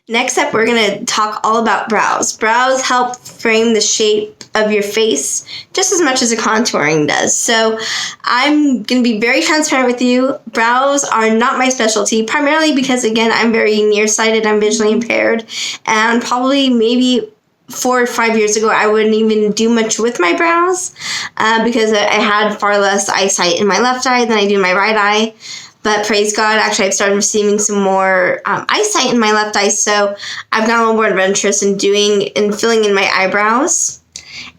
Next up, we're going to talk all about brows. Brows help frame the shape of your face just as much as a contouring does. So I'm going to be very transparent with you. Brows are not my specialty, primarily because, again, I'm very nearsighted. I'm visually impaired. And probably maybe 4 or 5 years ago, I wouldn't even do much with my brows because I had far less eyesight in my left eye than I do in my right eye. But praise God, actually, I've started receiving some more eyesight in my left eye, so I've gotten a little more adventurous in doing and filling in my eyebrows.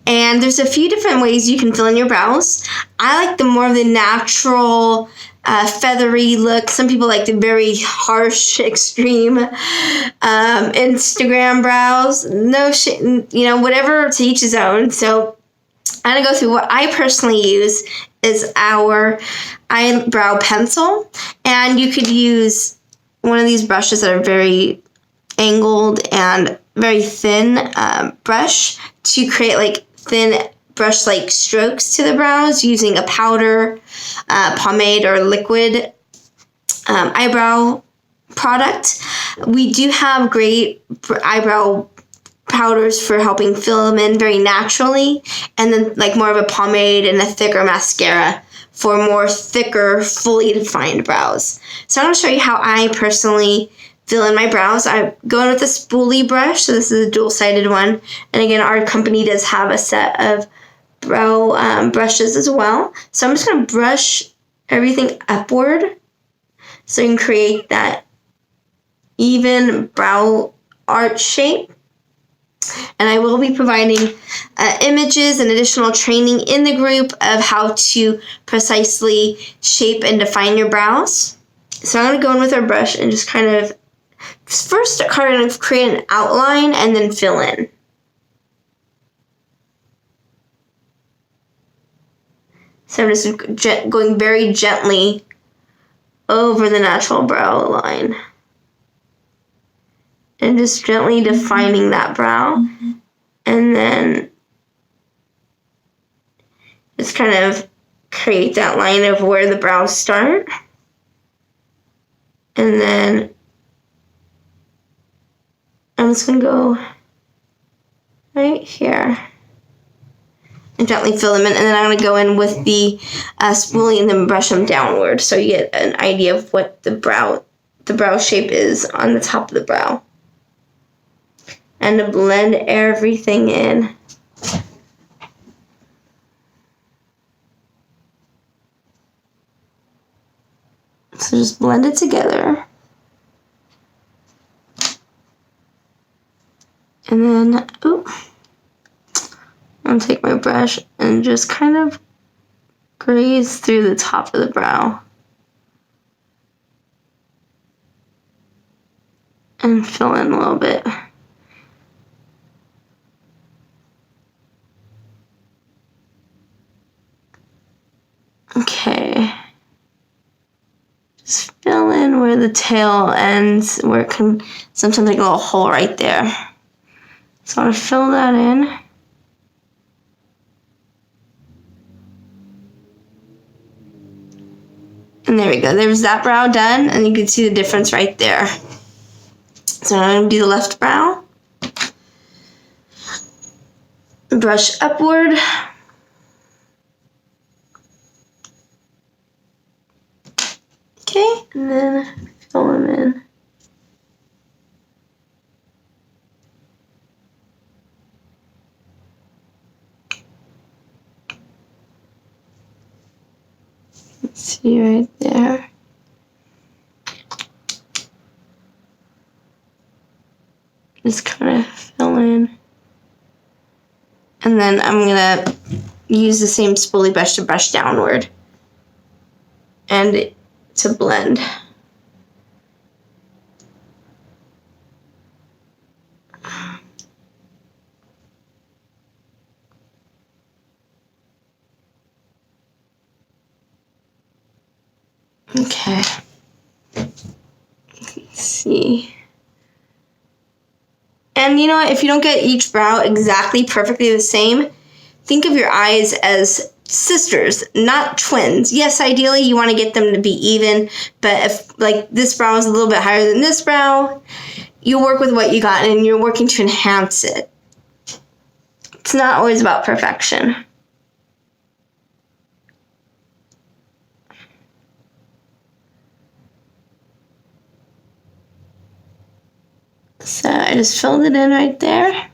And there's a few different ways you can fill in your brows. I like the more of the natural, feathery look. Some people like the very harsh, extreme Instagram brows. No shit, whatever, to each his own. So I'm going to go through what I personally use is our eyebrow pencil. And you could use one of these brushes that are very angled and very thin brush to create like thin brush-like strokes to the brows using a powder, pomade, or liquid eyebrow product. We do have great eyebrow powders for helping fill them in very naturally, and then like more of a pomade and a thicker mascara for more thicker, fully defined brows. So I'm going to show you how I personally fill in my brows. I'm going with a spoolie brush, so this is a dual-sided one. And again, our company does have a set of brow brushes as well. So I'm just going to brush everything upward so you can create that even brow arch shape. And I will be providing images and additional training in the group of how to precisely shape and define your brows. So I'm going to go in with our brush and just kind of create an outline and then fill in. So I'm just going very gently over the natural brow line. And just gently defining that brow. And then just kind of create that line of where the brows start. And then I'm just going to go right here and gently fill them in. And then I'm going to go in with the spoolie and then brush them downward so you get an idea of what the brow shape is on the top of the brow. And to blend everything in. So just blend it together. And then, I'm going to take my brush and just kind of graze through the top of the brow. And fill in a little bit. Okay. Just fill in where the tail ends, where it can sometimes like a little hole right there. So I want to fill that in. And there we go. There's that brow done, and you can see the difference right there. So I'm going to do the left brow. Brush upward. Okay, and then fill them in. Let's see right there. Just kind of fill in. And then I'm going to use the same spoolie brush to brush downward. And to blend. Okay. Let's see. And you know what? If you don't get each brow exactly perfectly the same, think of your eyes as sisters, not twins. Yes, ideally you want to get them to be even, but if like this brow is a little bit higher than this brow, you work with what you got and you're working to enhance it. It's not always about perfection. So I just filled it in right there.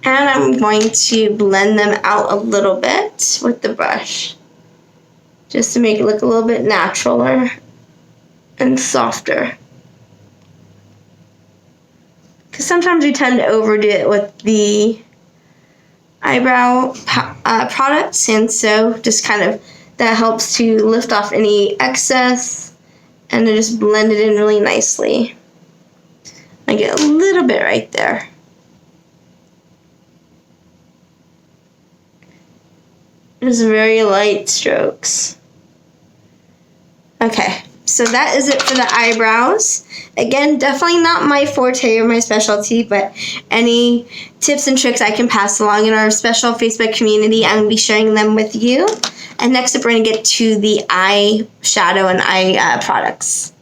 And I'm going to blend them out a little bit with the brush, just to make it look a little bit naturaler and softer. Because sometimes we tend to overdo it with the eyebrow products, and so just kind of that helps to lift off any excess and to just blend it in really nicely. I get a little bit right there. Just very light strokes. Okay, so that is it for the eyebrows. Again, definitely not my forte or my specialty, but any tips and tricks I can pass along in our special Facebook community, I'm going to be sharing them with you. And next up, we're going to get to the eye shadow and eye products.